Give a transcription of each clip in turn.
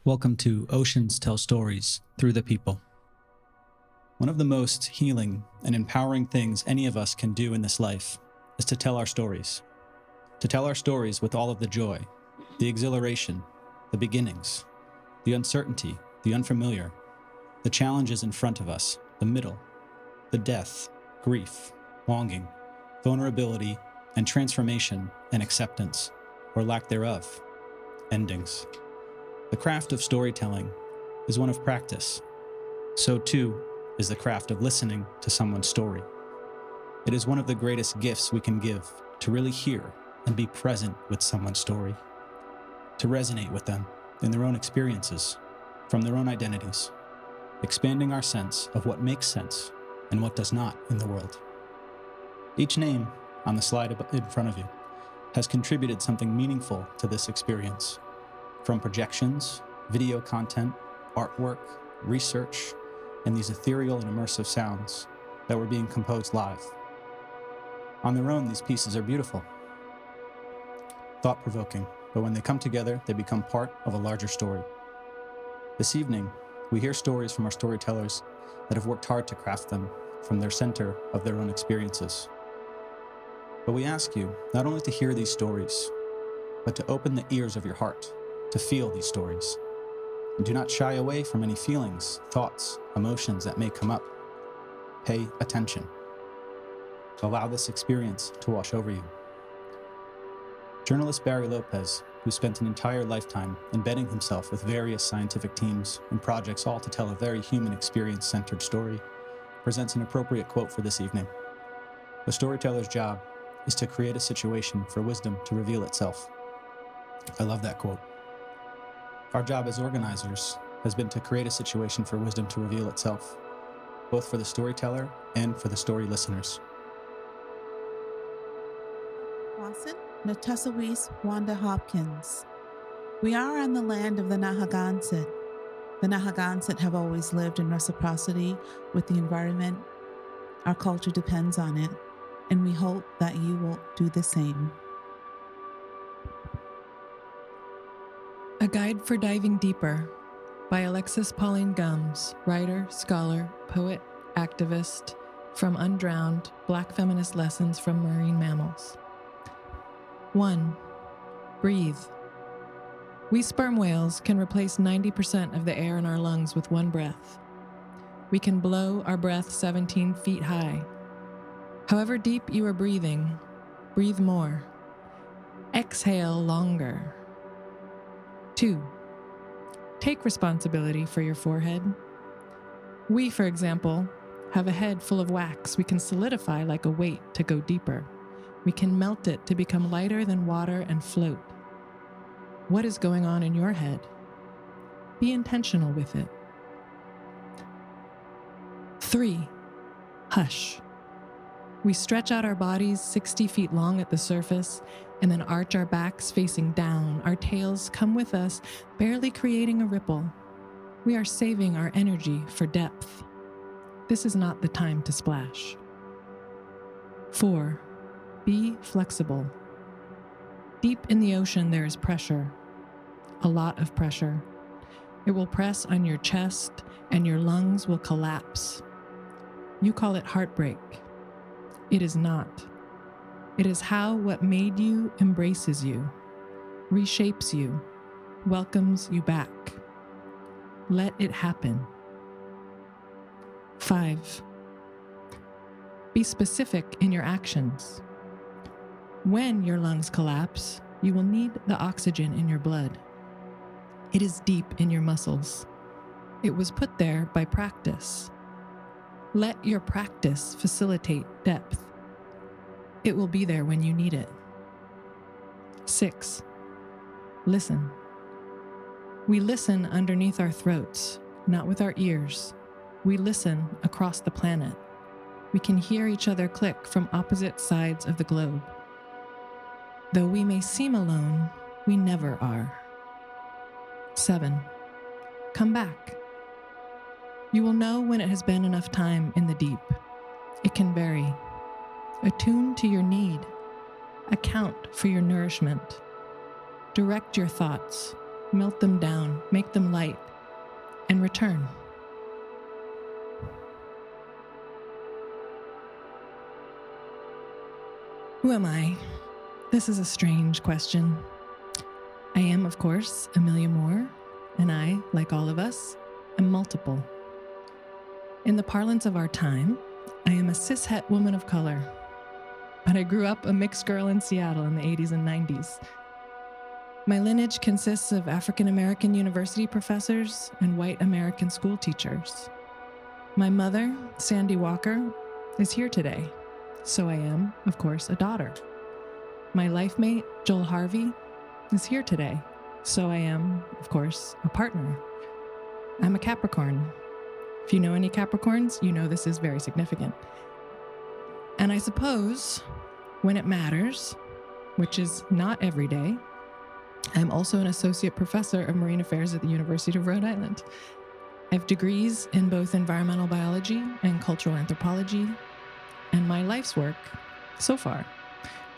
Welcome to Oceans Tell Stories Through the People. One of the most healing and empowering things any of us can do in this life is to tell our stories. To tell our stories with all of the joy, the exhilaration, the beginnings, the uncertainty, the unfamiliar, the challenges in front of us, the middle, the death, grief, longing, vulnerability, and transformation and acceptance, or lack thereof, endings. The craft of storytelling is one of practice. So too is the craft of listening to someone's story. It is one of the greatest gifts we can give, to really hear and be present with someone's story, to resonate with them in their own experiences, from their own identities, expanding our sense of what makes sense and what does not in the world. Each name on the slide in front of you has contributed something meaningful to this experience. From projections, video content, artwork, research, and these ethereal and immersive sounds that were being composed live. On their own, these pieces are beautiful, thought-provoking, but when they come together, they become part of a larger story. This evening, we hear stories from our storytellers that have worked hard to craft them from their center of their own experiences. But we ask you not only to hear these stories, but to open the ears of your heart to feel these stories. And do not shy away from any feelings, thoughts, emotions that may come up. Pay attention. Allow this experience to wash over you. Journalist Barry Lopez, who spent an entire lifetime embedding himself with various scientific teams and projects all to tell a very human experience-centered story, presents an appropriate quote for this evening. The storyteller's job is to create a situation for wisdom to reveal itself. I love that quote. Our job as organizers has been to create a situation for wisdom to reveal itself, both for the storyteller and for the story listeners. Wasit, Natusawis, Wanda, Hopkins. We are on the land of the Narragansett. The Narragansett have always lived in reciprocity with the environment. Our culture depends on it, and we hope that you will do the same. A Guide for Diving Deeper by Alexis Pauline Gumbs, writer, scholar, poet, activist, from Undrowned, Black Feminist Lessons from Marine Mammals. 1. Breathe. We sperm whales can replace 90% of the air in our lungs with one breath. We can blow our breath 17 feet high. However deep you are breathing, breathe more. Exhale longer. 2. Take responsibility for your forehead. We, for example, have a head full of wax we can solidify like a weight to go deeper. We can melt it to become lighter than water and float. What is going on in your head? Be intentional with it. 3. Hush. We stretch out our bodies 60 feet long at the surface and then arch our backs facing down. Our tails come with us, barely creating a ripple. We are saving our energy for depth. This is not the time to splash. 4. Be flexible. Deep in the ocean, there is pressure. A lot of pressure. It will press on your chest and your lungs will collapse. You call it heartbreak. It is not. It is how what made you embraces you, reshapes you, welcomes you back. Let it happen. 5. Be specific in your actions. When your lungs collapse, you will need the oxygen in your blood. It is deep in your muscles. It was put there by practice. Let your practice facilitate depth. It will be there when you need it. 6. Listen. We listen underneath our throats, not with our ears. We listen across the planet. We can hear each other click from opposite sides of the globe. Though we may seem alone, we never are. 7. Come back. You will know when it has been enough time in the deep. It can vary. Attune to your need. Account for your nourishment. Direct your thoughts. melt them down, make them light, and return. Who am I? This is a strange question. I am, of course, Amelia Moore, and I, like all of us, am multiple. In the parlance of our time, I am a cishet woman of color, but I grew up a mixed girl in Seattle in the 80s and 90s. My lineage consists of African American university professors and white American school teachers. My mother, Sandy Walker, is here today, so I am, of course, a daughter. My life mate, Joel Harvey, is here today, so I am, of course, a partner. I'm a Capricorn. If you know any Capricorns, you know this is very significant. And I suppose, when it matters, which is not every day, I'm also an associate professor of marine affairs at the University of Rhode Island. I have degrees in both environmental biology and cultural anthropology, and my life's work, so far,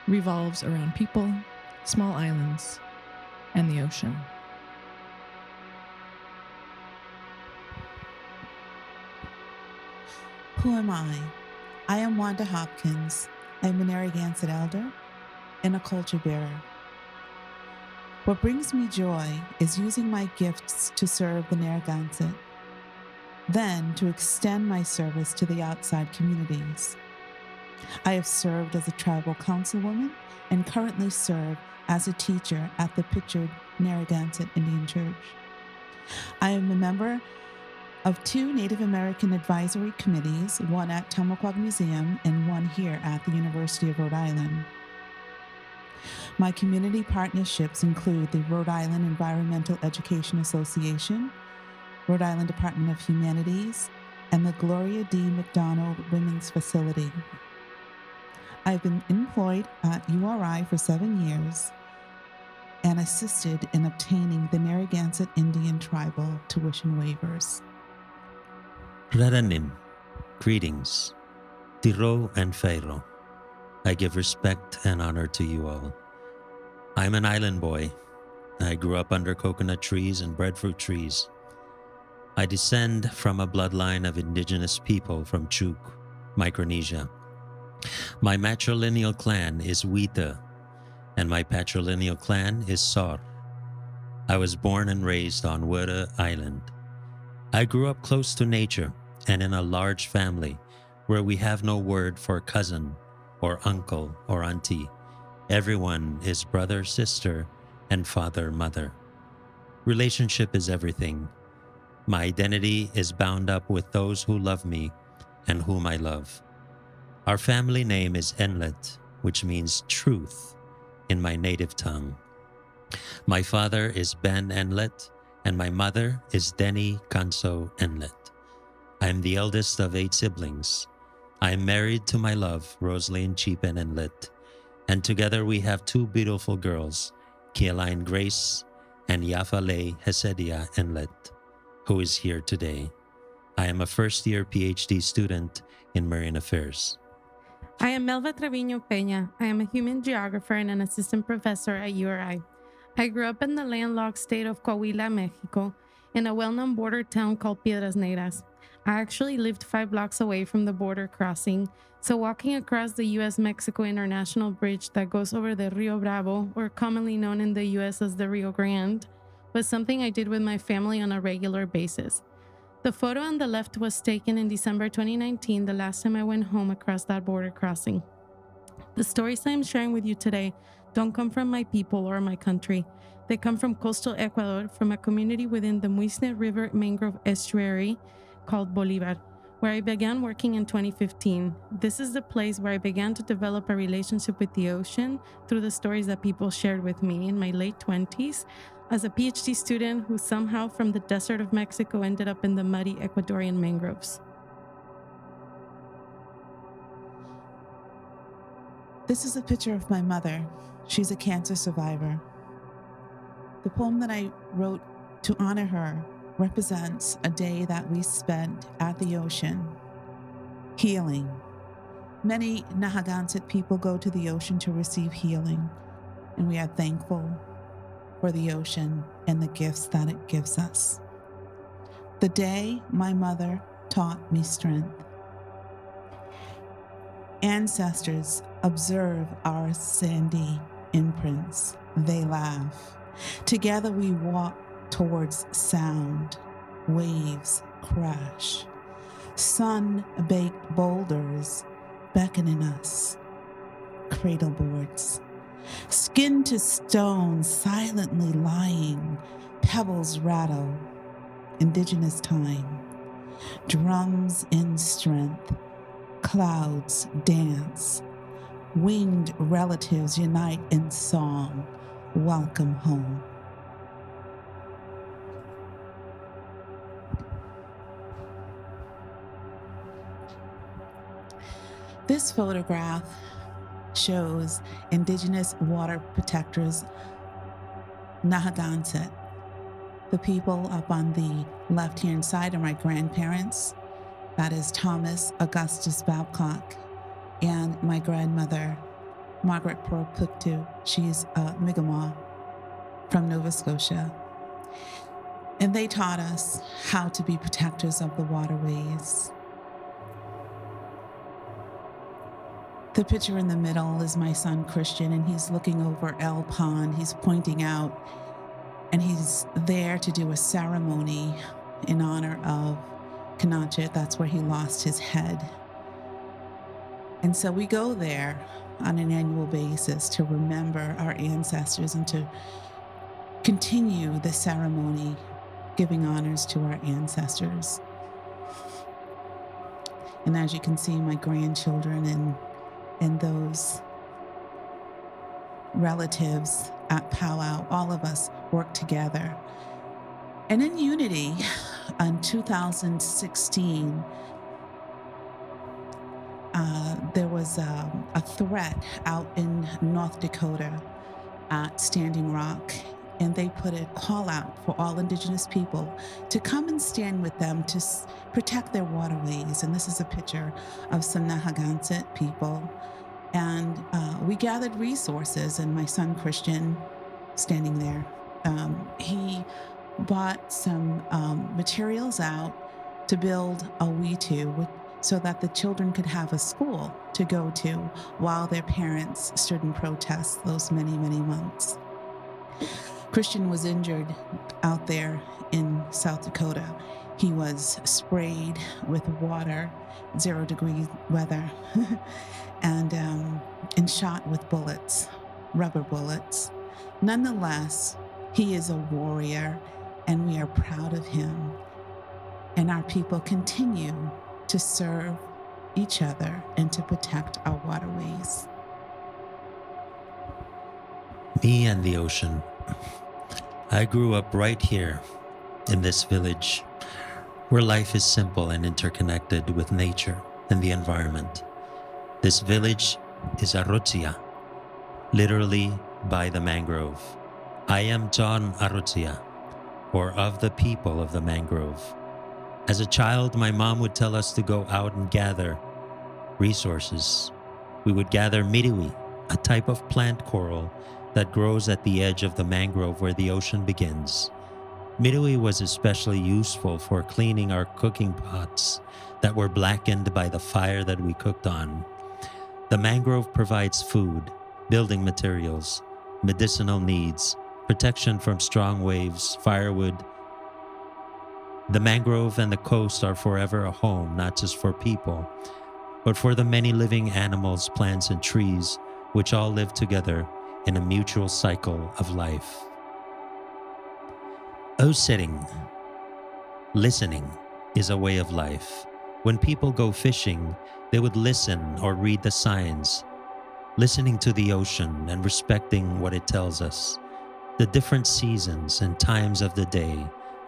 revolves around people, small islands, and the ocean. Who am I? I am Wanda Hopkins. I am a Narragansett elder and a culture bearer. What brings me joy is using my gifts to serve the Narragansett, then to extend my service to the outside communities. I have served as a tribal councilwoman and currently serve as a teacher at the pictured Narragansett Indian Church. I am a member of 2 Native American advisory committees, one at Tamaqua Museum and one here at the University of Rhode Island. My community partnerships include the Rhode Island Environmental Education Association, Rhode Island Department of Humanities, and the Gloria D. McDonald Women's Facility. I've been employed at URI for 7 years and assisted in obtaining the Narragansett Indian Tribal tuition waivers. Raranin, greetings. Tiro and Feiro. I give respect and honor to you all. I'm an island boy. I grew up under coconut trees and breadfruit trees. I descend from a bloodline of indigenous people from Chuk, Micronesia. My matrilineal clan is Wita, and my patrilineal clan is Sor. I was born and raised on Wada Island. I grew up close to nature and in a large family where we have no word for cousin or uncle or auntie. Everyone is brother, sister, and father, mother. Relationship is everything. My identity is bound up with those who love me and whom I love. Our family name is Enlet, which means truth in my native tongue. My father is Ben Enlet, and my mother is Denny Kanso Enlet. I am the eldest of 8 siblings. I am married to my love, Rosaline Cheapen Enlet, and together we have 2 beautiful girls, Kieline Grace and Yafale Hesedia Enlet, who is here today. I am a first-year Ph.D. student in marine affairs. I am Melva Treviño Peña. I am a human geographer and an assistant professor at URI. I grew up in the landlocked state of Coahuila, Mexico, in a well-known border town called Piedras Negras. I actually lived 5 blocks away from the border crossing, so walking across the U.S.-Mexico International Bridge that goes over the Rio Bravo, or commonly known in the U.S. as the Rio Grande, was something I did with my family on a regular basis. The photo on the left was taken in December 2019, the last time I went home across that border crossing. The stories I'm sharing with you today don't come from my people or my country. They come from coastal Ecuador, from a community within the Muisne River mangrove estuary called Bolivar, where I began working in 2015. This is the place where I began to develop a relationship with the ocean through the stories that people shared with me in my late 20s as a PhD student who somehow from the desert of Mexico ended up in the muddy Ecuadorian mangroves. This is a picture of my mother. She's a cancer survivor. The poem that I wrote to honor her represents a day that we spent at the ocean, healing. Many Narragansett people go to the ocean to receive healing, and we are thankful for the ocean and the gifts that it gives us. The day my mother taught me strength. Ancestors observe our sandy imprints. They laugh. Together we walk towards sound. Waves crash. Sun-baked boulders beckoning us. Cradle boards. Skin to stone, silently lying. Pebbles rattle. Indigenous time. Drums in strength. Clouds dance. Winged relatives unite in song. Welcome home. This photograph shows indigenous water protectors, Narragansett. The people up on the left-hand side are my grandparents. That is Thomas Augustus Babcock and my grandmother, Margaret Pearl Puktu. She's a Mi'kmaq from Nova Scotia. And they taught us how to be protectors of the waterways. The picture in the middle is my son Christian, and he's looking over El Pond. He's pointing out, and he's there to do a ceremony in honor of Kanachet. That's where he lost his head. And so we go there on an annual basis to remember our ancestors and to continue the ceremony, giving honors to our ancestors. And as you can see, my grandchildren and those relatives at powwow, all of us work together. And in unity, in 2016, there was a threat out in North Dakota at Standing Rock, and they put a call out for all Indigenous people to come and stand with them to protect their waterways. And this is a picture of some Narragansett people. And we gathered resources, and my son Christian, standing there, he bought some materials out to build a Witu so that the children could have a school to go to while their parents stood in protest those many, many months. Christian was injured out there in South Dakota. He was sprayed with water, 0-degree weather, and shot with bullets, rubber bullets. Nonetheless, he is a warrior, and we are proud of him. And our people continue to serve each other and to protect our waterways. Me and the ocean. I grew up right here in this village where life is simple and interconnected with nature and the environment. This village is Arrotzia, literally by the mangrove. I am John Arrotzia, or of the people of the mangrove. As a child, my mom would tell us to go out and gather resources. We would gather miriwi, a type of plant coral that grows at the edge of the mangrove where the ocean begins. Miriwi was especially useful for cleaning our cooking pots that were blackened by the fire that we cooked on. The mangrove provides food, building materials, medicinal needs, protection from strong waves, firewood. The mangrove and the coast are forever a home, not just for people, but for the many living animals, plants, and trees, which all live together in a mutual cycle of life. O-sitting, listening, is a way of life. When people go fishing, they would listen or read the signs, listening to the ocean and respecting what it tells us. The different seasons and times of the day,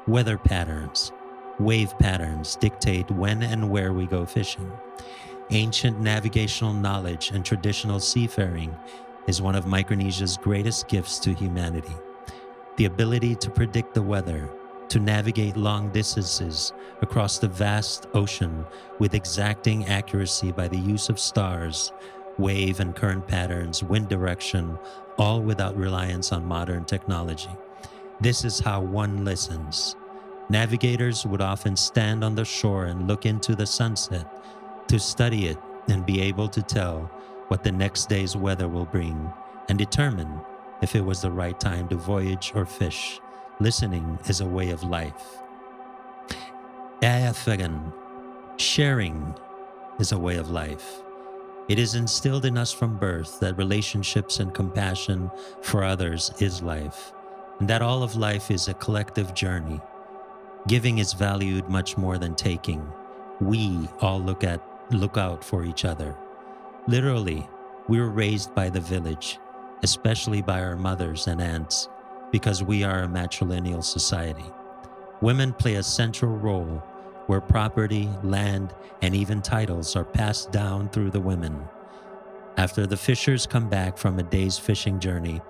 weather patterns, wave patterns dictate when and where we go fishing. Ancient navigational knowledge and traditional seafaring is one of Micronesia's greatest gifts to humanity. The ability to predict the weather, to navigate long distances across the vast ocean with exacting accuracy by the use of stars, wave and current patterns, wind direction, all without reliance on modern technology. This is how one listens. Navigators would often stand on the shore and look into the sunset to study it and be able to tell what the next day's weather will bring and determine if it was the right time to voyage or fish. Listening is a way of life. Sharing is a way of life. It is instilled in us from birth that relationships and compassion for others is life, and that all of life is a collective journey. Giving is valued much more than taking. We all look out for each other. Literally, we were raised by the village, especially by our mothers and aunts, because we are a matrilineal society. Women play a central role where property, land, and even titles are passed down through the women. After the fishers come back from a day's fishing journey,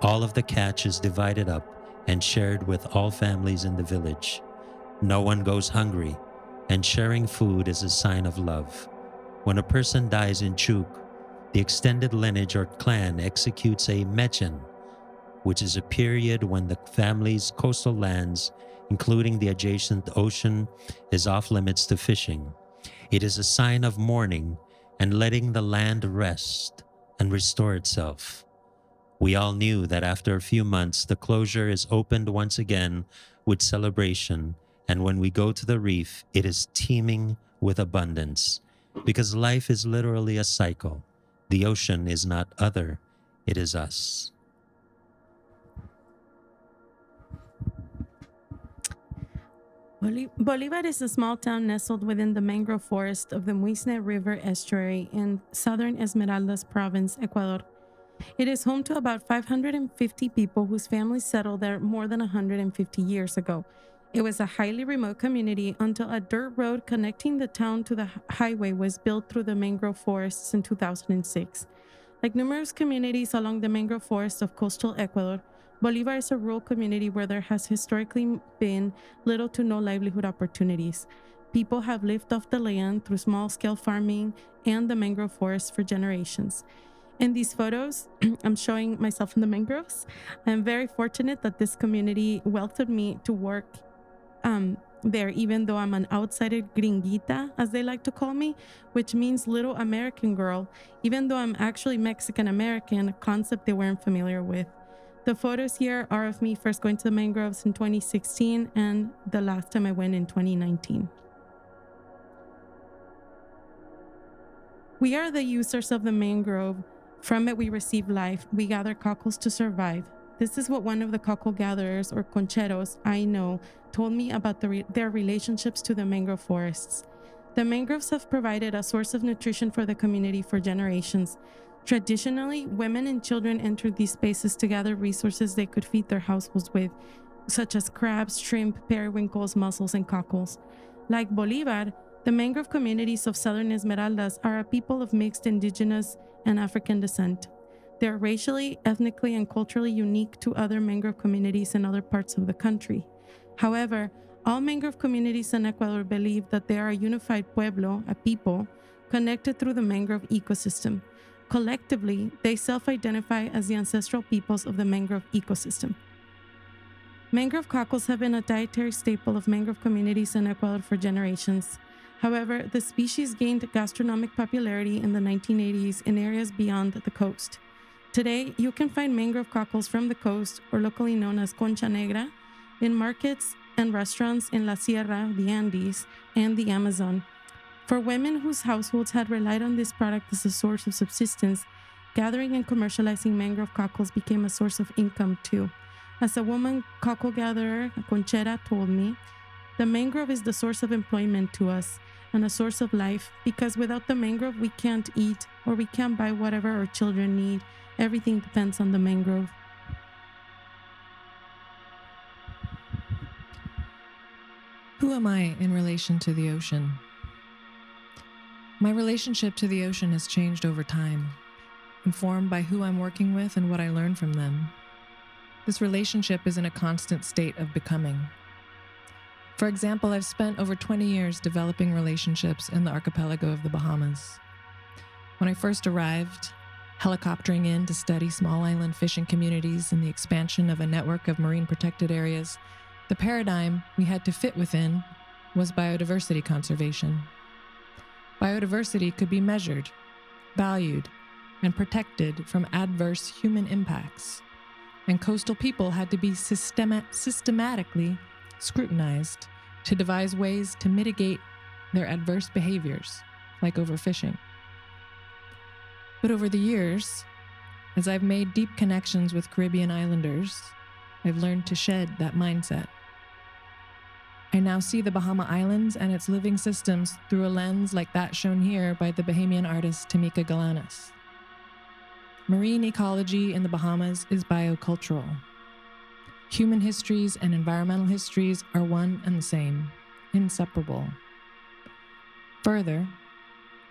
all of the catch is divided up and shared with all families in the village. No one goes hungry, and sharing food is a sign of love. When a person dies in Chuk, the extended lineage or clan executes a mechen, which is a period when the family's coastal lands, including the adjacent ocean, is off limits to fishing. It is a sign of mourning and letting the land rest and restore itself. We all knew that after a few months, the closure is opened once again with celebration, and when we go to the reef, it is teeming with abundance, because life is literally a cycle. The ocean is not other, it is us. Bolivar is a small town nestled within the mangrove forest of the Muisne River estuary in southern Esmeraldas province, Ecuador. It is home to about 550 people whose families settled there more than 150 years ago. It was a highly remote community until a dirt road connecting the town to the highway was built through the mangrove forests in 2006. Like numerous communities along the mangrove forests of coastal Ecuador, Bolivar is a rural community where there has historically been little to no livelihood opportunities. People have lived off the land through small-scale farming and the mangrove forest for generations. In these photos, I'm showing myself in the mangroves. I'm very fortunate that this community welcomed me to work there, even though I'm an outsider gringuita, as they like to call me, which means little American girl, even though I'm actually Mexican-American, a concept they weren't familiar with. The photos here are of me first going to the mangroves in 2016 and the last time I went in 2019. We are the users of the mangrove. From it we receive life. We gather cockles to survive. This is what one of the cockle gatherers or concheros I know told me about their relationships to the mangrove forests. The mangroves have provided a source of nutrition for the community for generations. Traditionally, women and children entered these spaces to gather resources they could feed their households with, such as crabs, shrimp, periwinkles, mussels, and cockles. Like Bolivar, the mangrove communities of southern Esmeraldas are a people of mixed indigenous and African descent. They are racially, ethnically, and culturally unique to other mangrove communities in other parts of the country. However, all mangrove communities in Ecuador believe that they are a unified pueblo, a people, connected through the mangrove ecosystem. Collectively, they self-identify as the ancestral peoples of the mangrove ecosystem. Mangrove cockles have been a dietary staple of mangrove communities in Ecuador for generations. However, the species gained gastronomic popularity in the 1980s in areas beyond the coast. Today, you can find mangrove cockles from the coast, or locally known as concha negra, in markets and restaurants in La Sierra, the Andes, and the Amazon. For women whose households had relied on this product as a source of subsistence, gathering and commercializing mangrove cockles became a source of income too. As a woman cockle gatherer, a conchera, told me, the mangrove is the source of employment to us and a source of life, because without the mangrove we can't eat or we can't buy whatever our children need. Everything depends on the mangrove. Who am I in relation to the ocean? My relationship to the ocean has changed over time, informed by who I'm working with and what I learn from them. This relationship is in a constant state of becoming. For example, I've spent over 20 years developing relationships in the archipelago of the Bahamas. When I first arrived, helicoptering in to study small island fishing communities and the expansion of a network of marine protected areas, the paradigm we had to fit within was biodiversity conservation. Biodiversity could be measured, valued, and protected from adverse human impacts, and coastal people had to be systematically scrutinized to devise ways to mitigate their adverse behaviors, like overfishing. But over the years, as I've made deep connections with Caribbean islanders, I've learned to shed that mindset. I now see the Bahama Islands and its living systems through a lens like that shown here by the Bahamian artist Tamika Galanis. Marine ecology in the Bahamas is biocultural. Human histories and environmental histories are one and the same, inseparable. Further,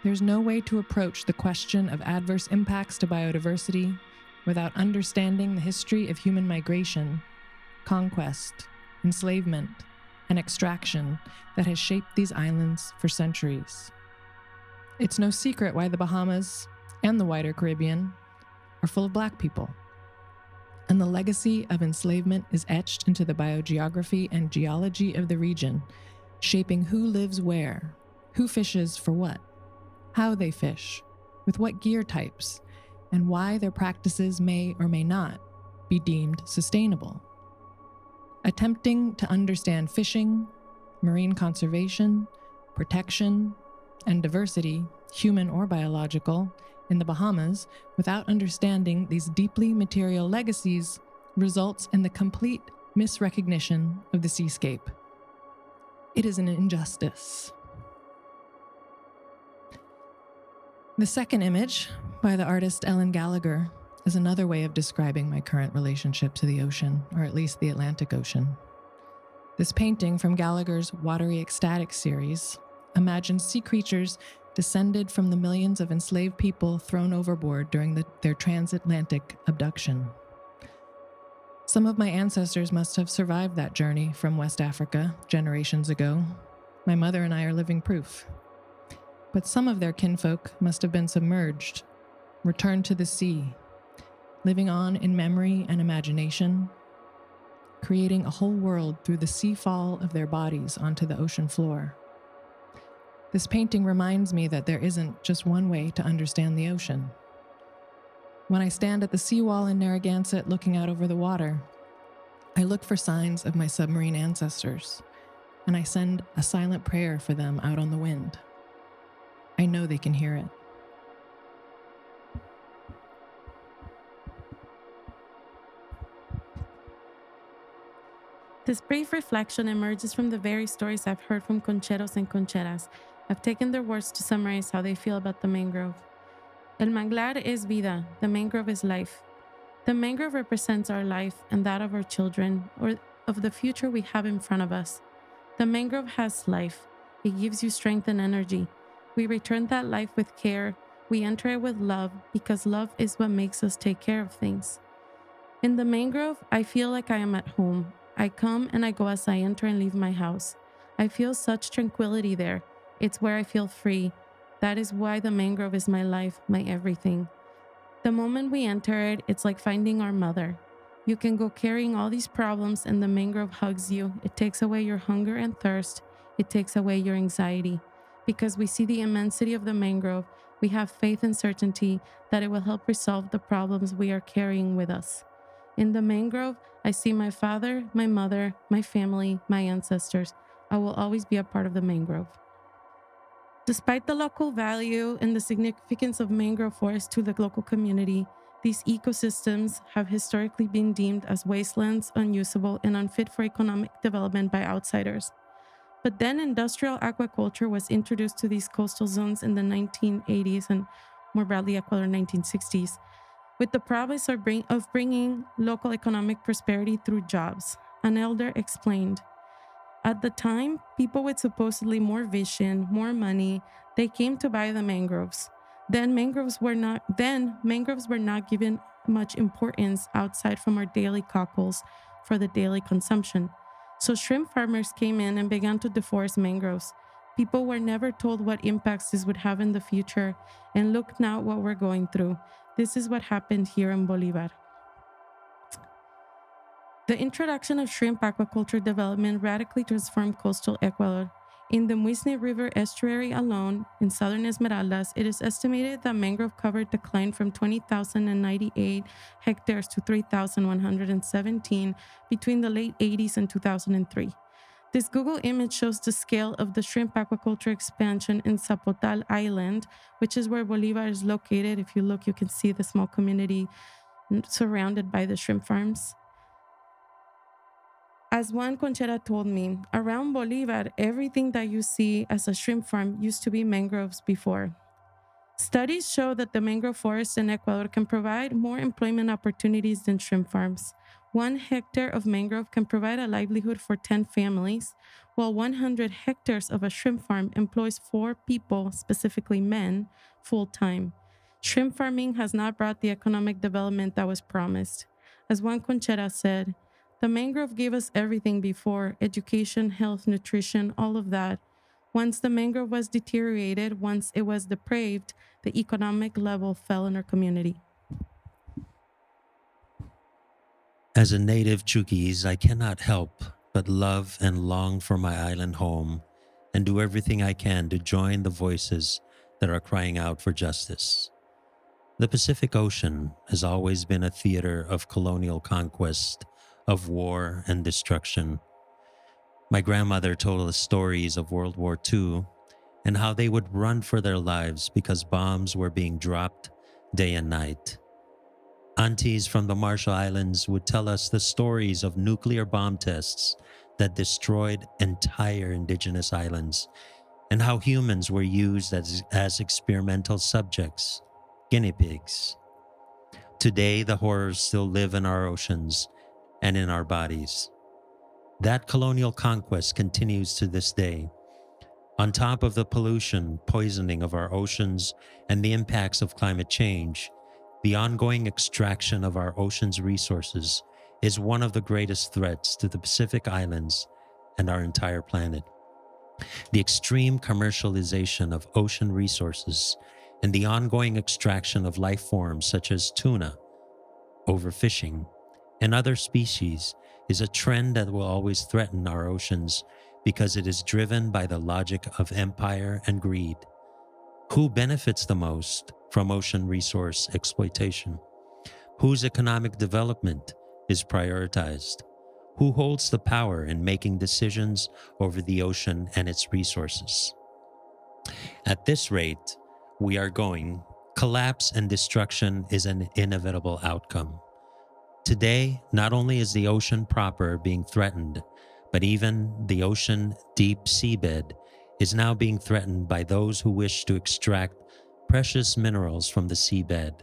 there's no way to approach the question of adverse impacts to biodiversity without understanding the history of human migration, conquest, enslavement, and extraction that has shaped these islands for centuries. It's no secret why the Bahamas and the wider Caribbean are full of Black people. And the legacy of enslavement is etched into the biogeography and geology of the region, shaping who lives where, who fishes for what, how they fish, with what gear types, and why their practices may or may not be deemed sustainable. Attempting to understand fishing, marine conservation, protection, and diversity, human or biological, in the Bahamas without understanding these deeply material legacies results in the complete misrecognition of the seascape. It is an injustice. The second image, by the artist Ellen Gallagher, is another way of describing my current relationship to the ocean, or at least the Atlantic Ocean. This painting from Gallagher's Watery Ecstatic series imagines sea creatures descended from the millions of enslaved people thrown overboard during their transatlantic abduction. Some of my ancestors must have survived that journey from West Africa generations ago. My mother and I are living proof. But some of their kinfolk must have been submerged, returned to the sea, living on in memory and imagination, creating a whole world through the sea fall of their bodies onto the ocean floor. This painting reminds me that there isn't just one way to understand the ocean. When I stand at the seawall in Narragansett looking out over the water, I look for signs of my submarine ancestors, and I send a silent prayer for them out on the wind. I know they can hear it. This brief reflection emerges from the very stories I've heard from concheros and concheras. I've taken their words to summarize how they feel about the mangrove. El manglar es vida, the mangrove is life. The mangrove represents our life and that of our children, or of the future we have in front of us. The mangrove has life. It gives you strength and energy. We return that life with care. We enter it with love, because love is what makes us take care of things. In the mangrove, I feel like I am at home. I come and I go as I enter and leave my house. I feel such tranquility there. It's where I feel free. That is why the mangrove is my life, my everything. The moment we enter it, it's like finding our mother. You can go carrying all these problems and the mangrove hugs you. It takes away your hunger and thirst. It takes away your anxiety. Because we see the immensity of the mangrove, we have faith and certainty that it will help resolve the problems we are carrying with us. In the mangrove, I see my father, my mother, my family, my ancestors. I will always be a part of the mangrove. Despite the local value and the significance of mangrove forests to the local community, these ecosystems have historically been deemed as wastelands, unusable, and unfit for economic development by outsiders. But then industrial aquaculture was introduced to these coastal zones in the 1980s and more broadly Ecuador 1960s, with the promise of bringing local economic prosperity through jobs. An elder explained, at the time, people with supposedly more vision, more money, they came to buy the mangroves. Then mangroves were not given much importance outside from our daily cockles for the daily consumption. So shrimp farmers came in and began to deforest mangroves. People were never told what impacts this would have in the future, and look now what we're going through. this is what happened here in Bolivar. The introduction of shrimp aquaculture development radically transformed coastal Ecuador. In the Muisne River estuary alone, in southern Esmeraldas, it is estimated that mangrove cover declined from 20,098 hectares to 3,117 between the late 80s and 2003. This Google image shows the scale of the shrimp aquaculture expansion in Zapotal Island, which is where Bolivar is located. If you look, you can see the small community surrounded by the shrimp farms. As Juan Conchera told me, around Bolivar, everything that you see as a shrimp farm used to be mangroves before. Studies show that the mangrove forest in Ecuador can provide more employment opportunities than shrimp farms. 1 hectare of mangrove can provide a livelihood for 10 families, while 100 hectares of a shrimp farm employs 4 people, specifically men, full-time. Shrimp farming has not brought the economic development that was promised. As Juan Conchera said, the mangrove gave us everything before: education, health, nutrition, all of that. Once the mangrove was deteriorated, once it was depraved, the economic level fell in our community. As a native Chuukese, I cannot help but love and long for my island home and do everything I can to join the voices that are crying out for justice. The Pacific Ocean has always been a theater of colonial conquest, of war and destruction. My grandmother told us stories of World War II and how they would run for their lives because bombs were being dropped day and night. Aunties from the Marshall Islands would tell us the stories of nuclear bomb tests that destroyed entire indigenous islands and how humans were used as experimental subjects, guinea pigs. Today, the horrors still live in our oceans and in our bodies. That colonial conquest continues to this day. On top of the pollution, poisoning of our oceans, and the impacts of climate change, the ongoing extraction of our ocean's resources is one of the greatest threats to the Pacific Islands and our entire planet. The extreme commercialization of ocean resources and the ongoing extraction of life forms such as tuna, overfishing, and other species is a trend that will always threaten our oceans because it is driven by the logic of empire and greed. Who benefits the most from ocean resource exploitation? Whose economic development is prioritized? Who holds the power in making decisions over the ocean and its resources? At this rate, we are going, collapse and destruction is an inevitable outcome. Today, not only is the ocean proper being threatened, but even the ocean deep seabed is now being threatened by those who wish to extract precious minerals from the seabed.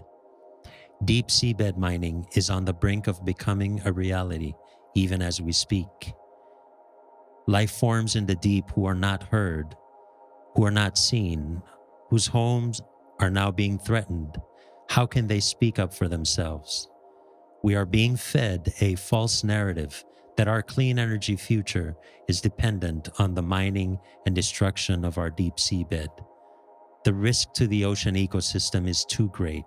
Deep seabed mining is on the brink of becoming a reality, even as we speak. Life forms in the deep who are not heard, who are not seen, whose homes are now being threatened. How can they speak up for themselves? We are being fed a false narrative that our clean energy future is dependent on the mining and destruction of our deep seabed. The risk to the ocean ecosystem is too great.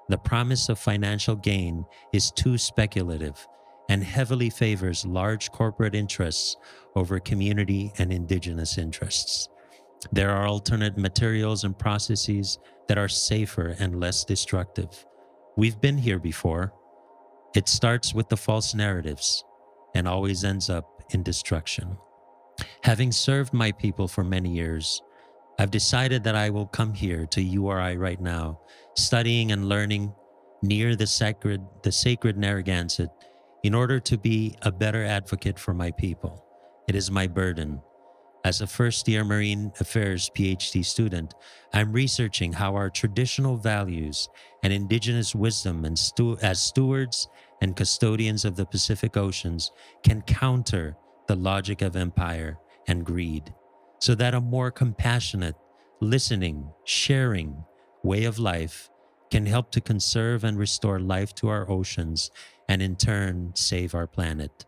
The promise of financial gain is too speculative and heavily favors large corporate interests over community and indigenous interests. There are alternate materials and processes that are safer and less destructive. We've been here before. It starts with the false narratives and always ends up in destruction. Having served my people for many years, I've decided that I will come here to URI right now, studying and learning near the sacred Narragansett in order to be a better advocate for my people. It is my burden. As a first-year Marine Affairs Ph.D. student, I'm researching how our traditional values and indigenous wisdom as stewards and custodians of the Pacific Oceans can counter the logic of empire and greed, so that a more compassionate, listening, sharing way of life can help to conserve and restore life to our oceans and in turn save our planet.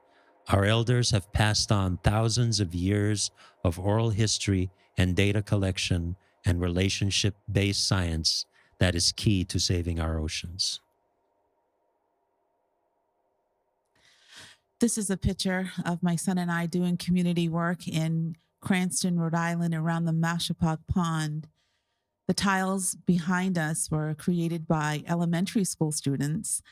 Our elders have passed on thousands of years of oral history and data collection and relationship-based science that is key to saving our oceans. This is a picture of my son and I doing community work in Cranston, Rhode Island, around the Mashapaug Pond. The tiles behind us were created by elementary school students.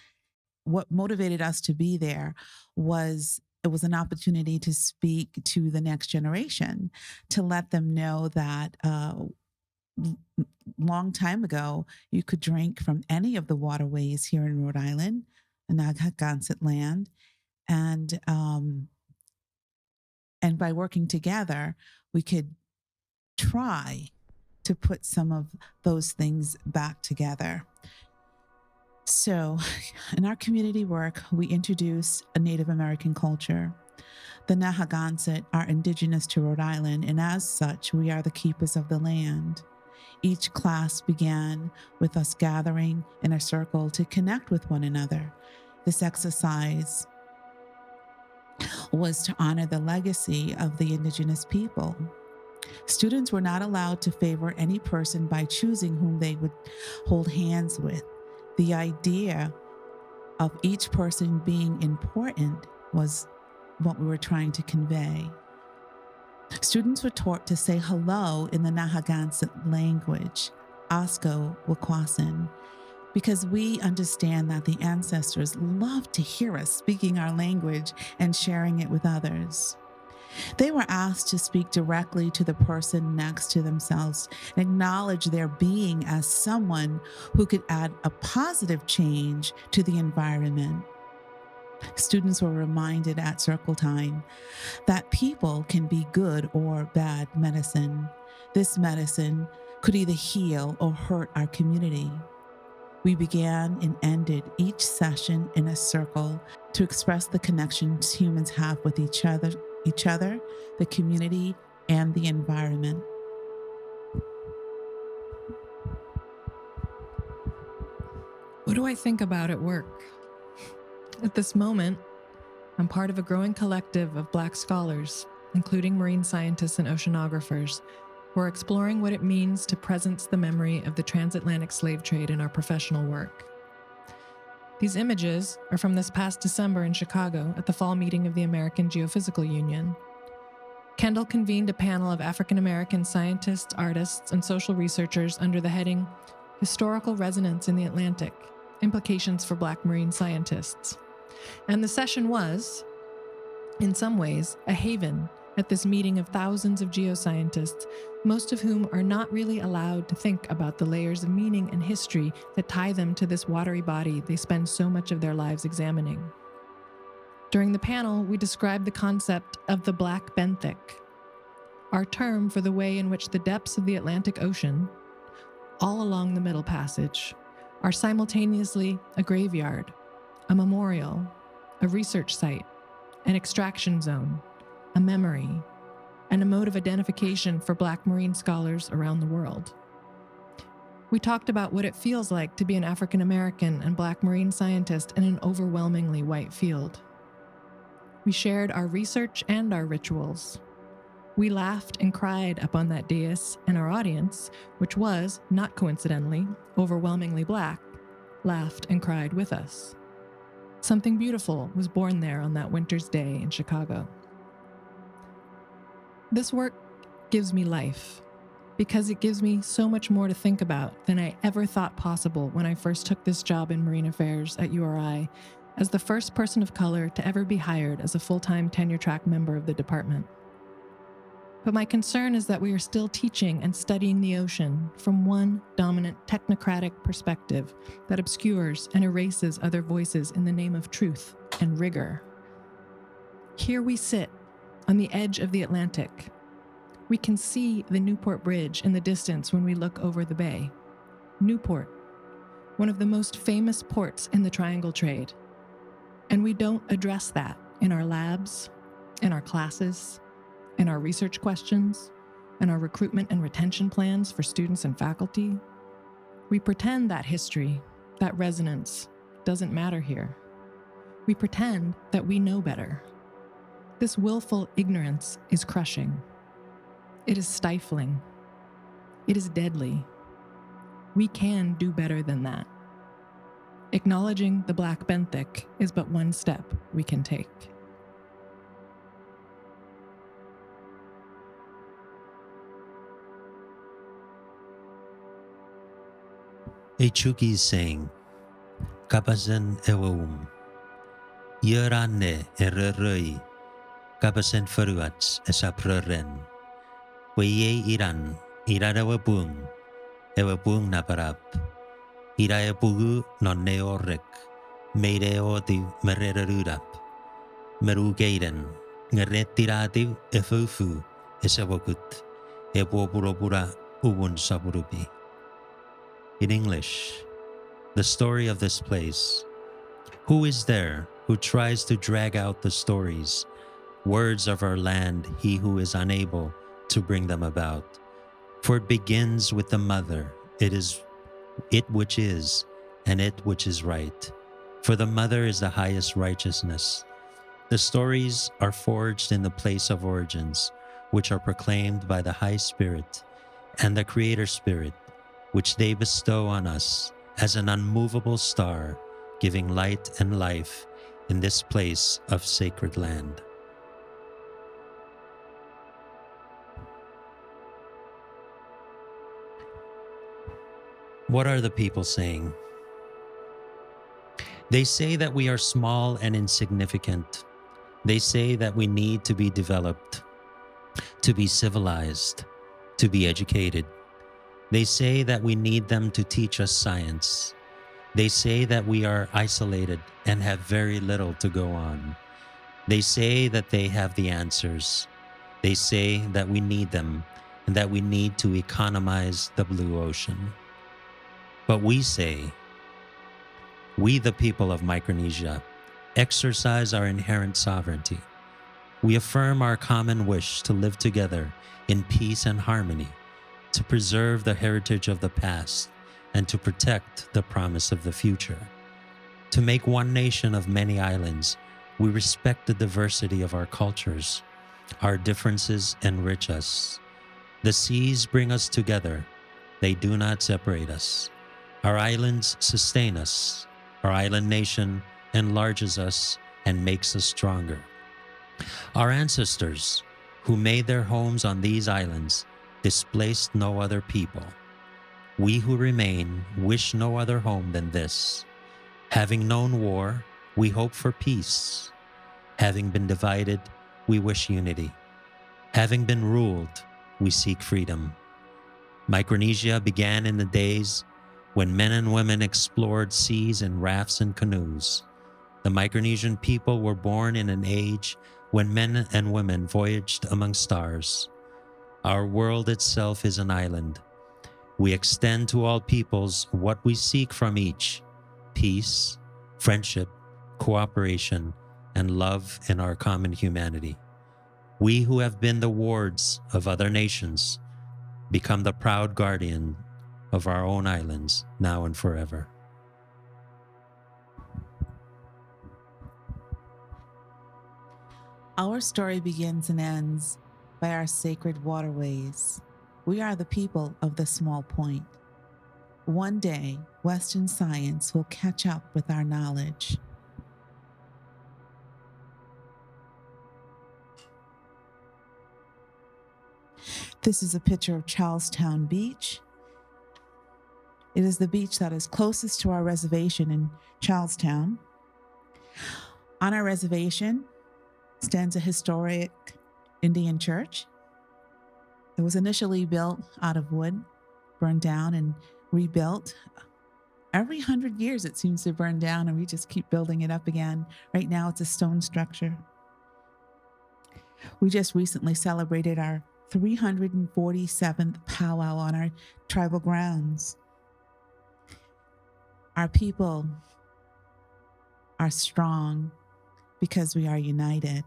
What motivated us to be there was it was an opportunity to speak to the next generation, to let them know that long time ago, you could drink from any of the waterways here in Rhode Island, the Narragansett land. And by working together, we could try to put some of those things back together. So in our community work, we introduce a Native American culture. The Narragansett are indigenous to Rhode Island, and as such, we are the keepers of the land. Each class began with us gathering in a circle to connect with one another. This exercise was to honor the legacy of the indigenous people. Students were not allowed to favor any person by choosing whom they would hold hands with. The idea of each person being important was what we were trying to convey. Students were taught to say hello in the Narragansett language, Asko Wakwasan, because we understand that the ancestors love to hear us speaking our language and sharing it with others. They were asked to speak directly to the person next to themselves and acknowledge their being as someone who could add a positive change to the environment. Students were reminded at circle time that people can be good or bad medicine. This medicine could either heal or hurt our community. We began and ended each session in a circle to express the connections humans have with each other, the community, and the environment. What do I think about at work? At this moment, I'm part of a growing collective of Black scholars, including marine scientists and oceanographers, who are exploring what it means to presence the memory of the transatlantic slave trade in our professional work. These images are from this past December in Chicago at the fall meeting of the American Geophysical Union. Kendall convened a panel of African American scientists, artists, and social researchers under the heading Historical Resonance in the Atlantic: Implications for Black Marine Scientists. And the session was, in some ways, a haven at this meeting of thousands of geoscientists, most of whom are not really allowed to think about the layers of meaning and history that tie them to this watery body they spend so much of their lives examining. During the panel, we described the concept of the Black benthic, our term for the way in which the depths of the Atlantic Ocean, all along the Middle Passage, are simultaneously a graveyard, a memorial, a research site, an extraction zone, a memory, and a mode of identification for Black marine scholars around the world. We talked about what it feels like to be an African American and Black marine scientist in an overwhelmingly white field. We shared our research and our rituals. We laughed and cried up on that dais, and our audience, which was, not coincidentally, overwhelmingly Black, laughed and cried with us. Something beautiful was born there on that winter's day in Chicago. This work gives me life because it gives me so much more to think about than I ever thought possible when I first took this job in marine affairs at URI as the first person of color to ever be hired as a full-time tenure-track member of the department. But my concern is that we are still teaching and studying the ocean from one dominant technocratic perspective that obscures and erases other voices in the name of truth and rigor. Here we sit on the edge of the Atlantic. We can see the Newport Bridge in the distance when we look over the bay. Newport, one of the most famous ports in the triangle trade. And we don't address that in our labs, in our classes, in our research questions, in our recruitment and retention plans for students and faculty. We pretend that history, that resonance, doesn't matter here. We pretend that we know better. This willful ignorance is crushing. It is stifling. It is deadly. We can do better than that. Acknowledging the black benthic is but one step we can take. A Chuki's saying, Kapasen ewaum, Yerane ererui, Kapasen feruats esapreren, Weye iran, iradawabung, ewabung naparap, Iraepugu non neorek, Meireo di mererurap, Merugeiden, Ngeretirati efufu, esawakut, Epopuropura ubun saburupi. In English, the story of this place. Who is there who tries to drag out the stories, words of our land, he who is unable to bring them about? For it begins with the mother, it is it which is, and it which is right. For the mother is the highest righteousness. The stories are forged in the place of origins, which are proclaimed by the High Spirit and the Creator Spirit, which they bestow on us as an unmovable star, giving light and life in this place of sacred land. What are the people saying? They say that we are small and insignificant. They say that we need to be developed, to be civilized, to be educated. They say that we need them to teach us science. They say that we are isolated and have very little to go on. They say that they have the answers. They say that we need them and that we need to economize the blue ocean. But we say, we the people of Micronesia exercise our inherent sovereignty. We affirm our common wish to live together in peace and harmony, to preserve the heritage of the past, and to protect the promise of the future. To make one nation of many islands, we respect the diversity of our cultures. Our differences enrich us. The seas bring us together. They do not separate us. Our islands sustain us. Our island nation enlarges us and makes us stronger. Our ancestors, who made their homes on these islands, displaced no other people. We who remain wish no other home than this. Having known war, we hope for peace. Having been divided, we wish unity. Having been ruled, we seek freedom. Micronesia began in the days when men and women explored seas in rafts and canoes. The Micronesian people were born in an age when men and women voyaged among stars. Our world itself is an island. We extend to all peoples what we seek from each: peace, friendship, cooperation, and love in our common humanity. We who have been the wards of other nations become the proud guardian of our own islands now and forever. Our story begins and ends by our sacred waterways. We are the people of the small point. One day, Western science will catch up with our knowledge. This is a picture of Charlestown Beach. It is the beach that is closest to our reservation in Charlestown. On our reservation stands a historic Indian church. It was initially built out of wood, burned down and rebuilt. Every 100 years it seems to burn down and we just keep building it up again. Right now it's a stone structure. We just recently celebrated our 347th powwow on our tribal grounds. Our people are strong because we are united,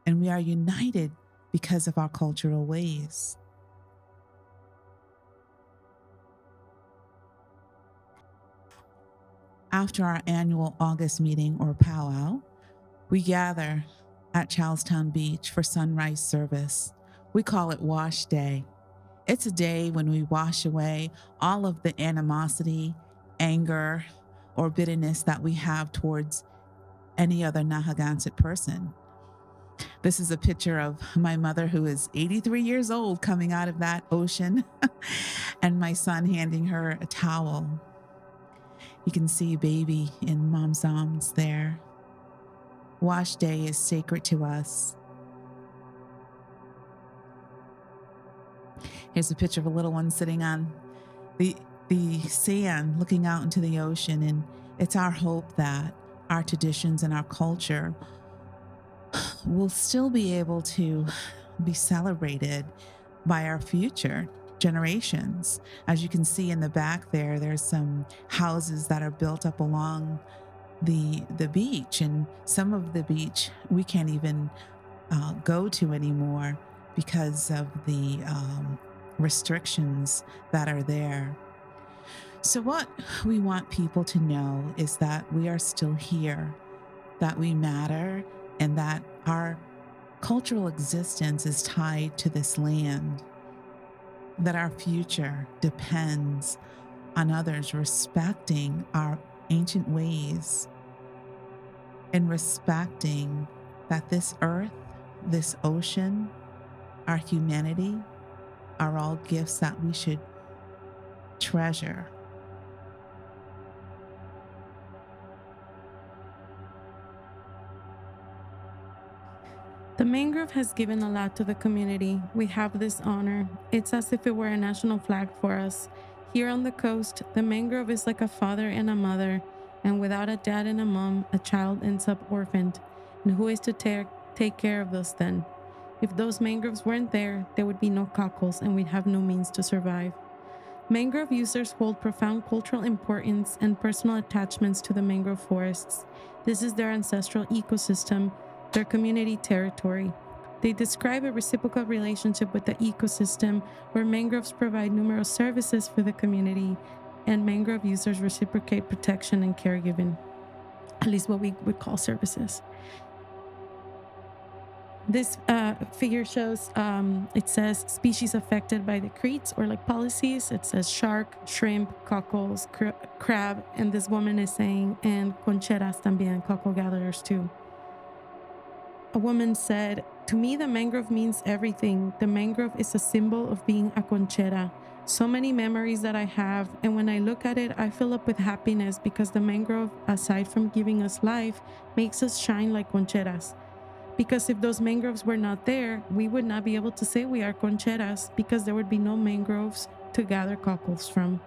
and we are united because of our cultural ways. After our annual August meeting or powwow, we gather at Charlestown Beach for sunrise service. We call it Wash Day. It's a day when we wash away all of the animosity, anger, or bitterness that we have towards any other Narragansett person. This is a picture of my mother, who is 83 years old, coming out of that ocean, and my son handing her a towel. You can see baby in mom's arms there. Wash day is sacred to us. Here's a picture of a little one sitting on the sand, looking out into the ocean. And it's our hope that our traditions and our culture will still be able to be celebrated by our future generations. As you can see in the back there's some houses that are built up along the beach, and some of the beach we can't even go to anymore because of the restrictions that are there. So what we want people to know is that we are still here, that we matter, and that our cultural existence is tied to this land, that our future depends on others respecting our ancient ways and respecting that this earth, this ocean, our humanity are all gifts that we should treasure. The mangrove has given a lot to the community. We have this honor. It's as if it were a national flag for us. Here on the coast, the mangrove is like a father and a mother, and without a dad and a mom, a child ends up orphaned. And who is to take care of those then? If those mangroves weren't there, there would be no cockles and we'd have no means to survive. Mangrove users hold profound cultural importance and personal attachments to the mangrove forests. This is their ancestral ecosystem, their community territory. They describe a reciprocal relationship with the ecosystem where mangroves provide numerous services for the community and mangrove users reciprocate protection and caregiving, at least what we would call services. This figure shows, it says species affected by the creeds or like policies. It says shark, shrimp, cockles, crab, and this woman is saying, and concheras también, cockle gatherers too. A woman said, "To me, the mangrove means everything. The mangrove is a symbol of being a conchera. So many memories that I have, and when I look at it, I fill up with happiness because the mangrove, aside from giving us life, makes us shine like concheras. Because if those mangroves were not there, we would not be able to say we are concheras because there would be no mangroves to gather cockles from.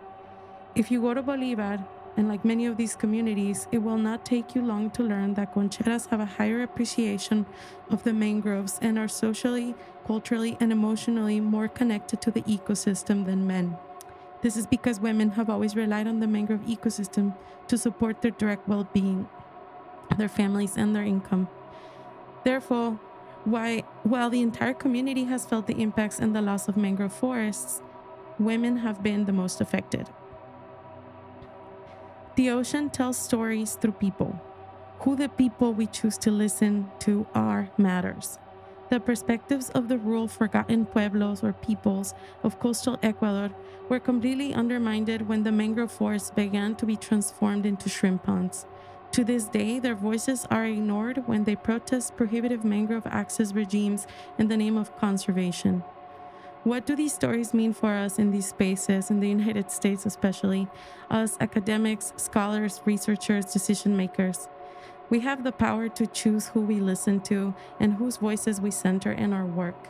If you go to Bolivar, and like many of these communities, it will not take you long to learn that concheras have a higher appreciation of the mangroves and are socially, culturally, and emotionally more connected to the ecosystem than men. This is because women have always relied on the mangrove ecosystem to support their direct well-being, their families, and their income. Therefore, while the entire community has felt the impacts and the loss of mangrove forests, women have been the most affected. The ocean tells stories through people. Who the people we choose to listen to are matters. The perspectives of the rural forgotten pueblos or peoples of coastal Ecuador were completely undermined when the mangrove forests began to be transformed into shrimp ponds. To this day, their voices are ignored when they protest prohibitive mangrove access regimes in the name of conservation. What do these stories mean for us in these spaces, in the United States especially, us academics, scholars, researchers, decision makers? We have the power to choose who we listen to and whose voices we center in our work.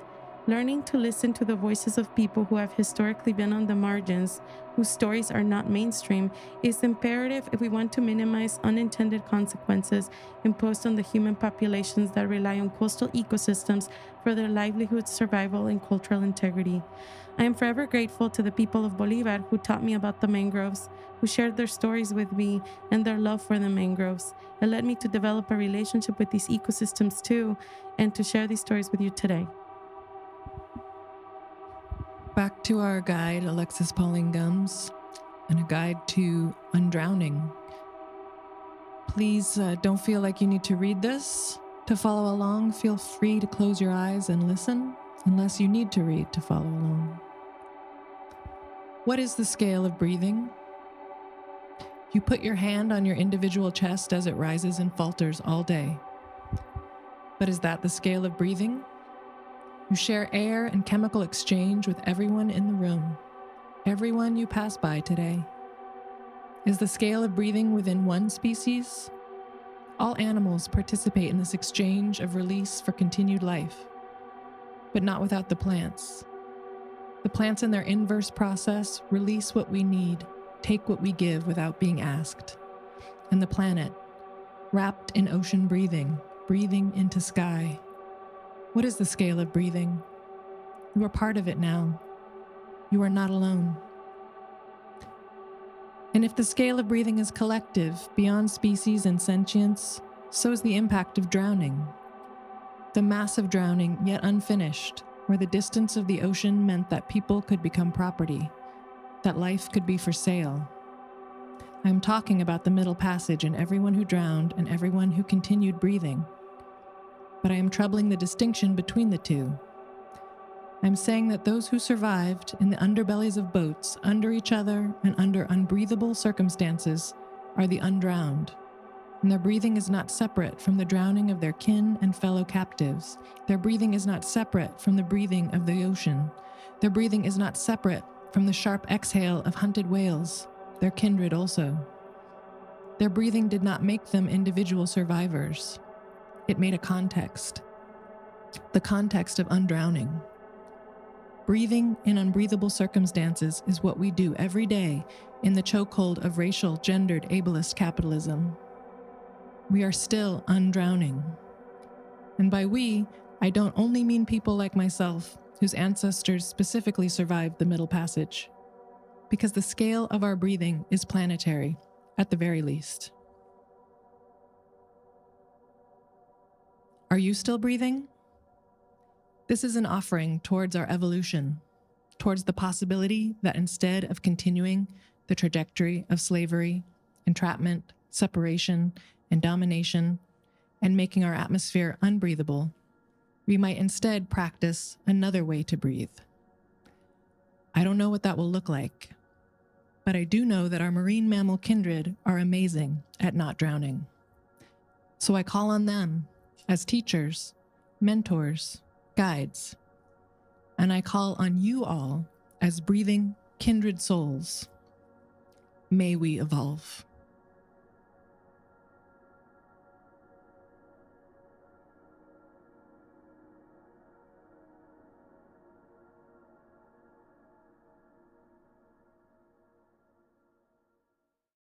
Learning to listen to the voices of people who have historically been on the margins, whose stories are not mainstream, is imperative if we want to minimize unintended consequences imposed on the human populations that rely on coastal ecosystems for their livelihood, survival, and cultural integrity. I am forever grateful to the people of Bolivar who taught me about the mangroves, who shared their stories with me and their love for the mangroves. It led me to develop a relationship with these ecosystems too, and to share these stories with you today. Back to our guide, Alexis Pauline Gums, and a guide to undrowning. Please don't feel like you need to read this. To follow along, feel free to close your eyes and listen, unless you need to read to follow along. What is the scale of breathing? You put your hand on your individual chest as it rises and falters all day. But is that the scale of breathing? You share air and chemical exchange with everyone in the room, everyone you pass by today. Is the scale of breathing within one species? All animals participate in this exchange of release for continued life, but not without the plants. The plants in their inverse process release what we need, take what we give without being asked. And the planet, wrapped in ocean breathing, breathing into sky. What is the scale of breathing? You are part of it now. You are not alone. And if the scale of breathing is collective, beyond species and sentience, so is the impact of drowning. The massive drowning, yet unfinished, where the distance of the ocean meant that people could become property, that life could be for sale. I am talking about the Middle Passage and everyone who drowned and everyone who continued breathing. But I am troubling the distinction between the two. I am saying that those who survived in the underbellies of boats, under each other and under unbreathable circumstances, are the undrowned. And their breathing is not separate from the drowning of their kin and fellow captives. Their breathing is not separate from the breathing of the ocean. Their breathing is not separate from the sharp exhale of hunted whales, their kindred also. Their breathing did not make them individual survivors. It made a context, the context of undrowning. Breathing in unbreathable circumstances is what we do every day in the chokehold of racial, gendered, ableist capitalism. We are still undrowning. And by we, I don't only mean people like myself, whose ancestors specifically survived the Middle Passage, because the scale of our breathing is planetary, at the very least. Are you still breathing? This is an offering towards our evolution, towards the possibility that instead of continuing the trajectory of slavery, entrapment, separation, and domination, and making our atmosphere unbreathable, we might instead practice another way to breathe. I don't know what that will look like, but I do know that our marine mammal kindred are amazing at not drowning. So I call on them as teachers, mentors, guides, and I call on you all as breathing kindred souls. May we evolve.